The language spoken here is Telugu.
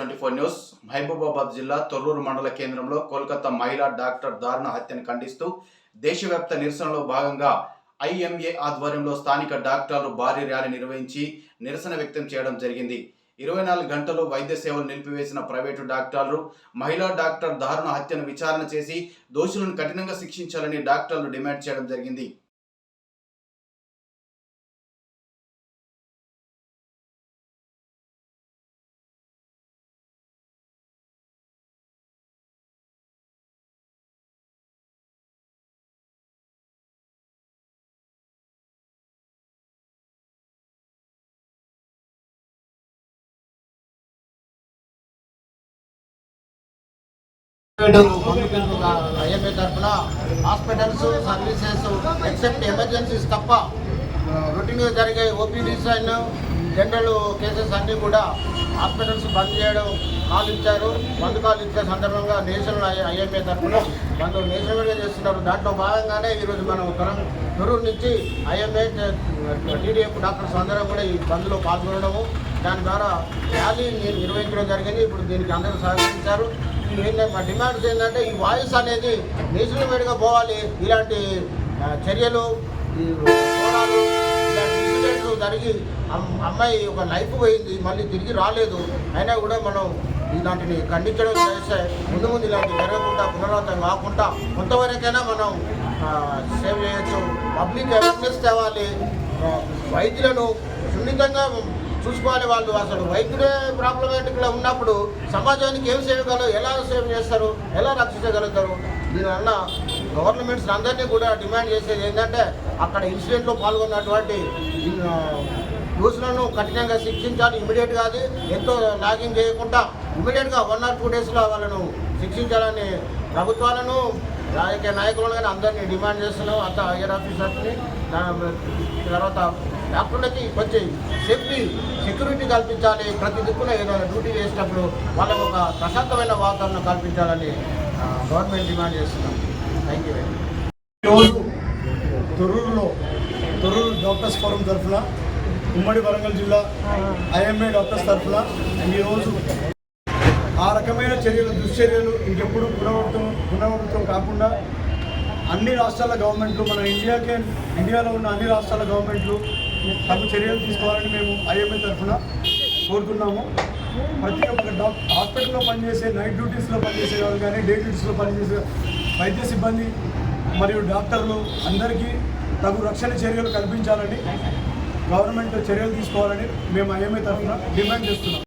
24 న్యూస్ మహబూబాబాద్ జిల్లా తొర్రూరు మండల కేంద్రంలో కోల్కతా మహిళా డాక్టర్ దారుణ హత్యను ఖండిస్తూ దేశవ్యాప్త నిరసనలో భాగంగా ఐఎంఏ ఆధ్వర్యంలో స్థానిక డాక్టర్లు భారీ ర్యాలీ నిర్వహించి నిరసన వ్యక్తం చేయడం జరిగింది. 24 గంటలు వైద్య సేవలు నిలిపివేసిన ప్రైవేటు డాక్టర్లు మహిళా డాక్టర్ దారుణ హత్యను విచారణ చేసి దోషులను కఠినంగా శిక్షించాలని డాక్టర్లు డిమాండ్ చేయడం జరిగింది. ఐఎంఏ తరఫున హాస్పిటల్స్ సర్వీసెస్ ఎక్సెప్ట్ ఎమర్జెన్సీస్ తప్ప రొటీన్గా జరిగే ఓపీడీస్ అయిన జనరల్ కేసెస్ అన్నీ కూడా హాస్పిటల్స్ బంద్ చేయడం కాల్ ఇచ్చారు. బంద్ కాల్ ఇచ్చే సందర్భంగా నేషనల్ ఐఎంఏ తరఫున బంద్ నేషనల్గా చేస్తున్నారు. దాంట్లో భాగంగానే ఈరోజు మనం తొర్రూరు నుంచి ఐఎంఏ టీడీఎఫ్ డాక్టర్స్ అందరం కూడా ఈ బంద్లో పాల్గొనడము, దాని ద్వారా ర్యాలీ నిర్వహించడం జరిగింది. ఇప్పుడు దీనికి అందరూ సహకరించారు. మా డిమాండ్స్ ఏంటంటే ఈ వాయిస్ అనేది నేషనల్ వైడ్గా పోవాలి. ఇలాంటి చర్యలు పోరాలు ఇలాంటి ఇన్సిడెంట్లు జరిగి అమ్మాయి ఒక లైఫ్ పోయింది, మళ్ళీ తిరిగి రాలేదు. అయినా కూడా మనం ఇలాంటిని ఖండించడం చేస్తే ముందు ఇలాంటి జరగకుండా పునరావృతం కాకుండా కొంతవరకైనా మనం సేవ్ చేయొచ్చు. పబ్లిక్ అవేర్నెస్ తేవాలి. వైద్యులను సున్నితంగా చూసుకోవాలి. వాళ్ళు అసలు వైద్యులే ప్రాబ్లమేటిక్గా ఉన్నప్పుడు సమాజానికి ఏం సేవగలరు, ఎలా సేవ్ చేస్తారు, ఎలా రక్షించగలుగుతారు? దీనివల్ల గవర్నమెంట్స్ అందరినీ కూడా డిమాండ్ చేసేది ఏంటంటే అక్కడ ఇన్సిడెంట్లో పాల్గొన్నటువంటి దోషులను కఠినంగా శిక్షించాలి. ఇమీడియట్గా అది ఎంతో లాగింగ్ చేయకుండా ఇమీడియట్గా 1 or 2 డేస్లో వాళ్ళను శిక్షించాలని ప్రభుత్వాలను రాజకీయ నాయకులను కానీ అందరినీ డిమాండ్ చేస్తున్నాం. అంత హైయర్ ఆఫీసర్స్ని తర్వాత డాక్టర్లకి కొంచెం సెక్యూరిటీ కల్పించాలి. ప్రతి దిక్కున ఏదైనా డ్యూటీ చేసేటప్పుడు వాళ్ళకు ఒక ప్రశాంతమైన వాతావరణం కల్పించాలని గవర్నమెంట్ డిమాండ్ చేస్తున్నాం. Thank you. ఈరోజు తొర్రూరు డాక్టర్స్ ఫోరం తరఫున ఉమ్మడి వరంగల్ జిల్లా ఐఎంఏ డాక్టర్స్ తరఫున ఈరోజు ఆ రకమైన చర్యలు దుశ్చర్యలు ఇంకెప్పుడు పునరావృతం కాకుండా అన్ని రాష్ట్రాల గవర్నమెంట్లు మన ఇండియాలో ఉన్న అన్ని రాష్ట్రాల గవర్నమెంట్లు తగు చర్యలు తీసుకోవాలని మేము ఐఎంఏ తరఫున కోరుతున్నాము. ప్రతి ఒక్క హాస్పిటల్లో పనిచేసే నైట్ డ్యూటీస్లో పనిచేసే వాళ్ళు కానీ డే డ్యూటీస్లో పనిచేసే వైద్య సిబ్బంది మరియు డాక్టర్లు అందరికీ తగు రక్షణ చర్యలు కల్పించాలని గవర్నమెంట్ చర్యలు తీసుకోవాలని మేము ఐఎంఏ తరఫున డిమాండ్ చేస్తున్నాం.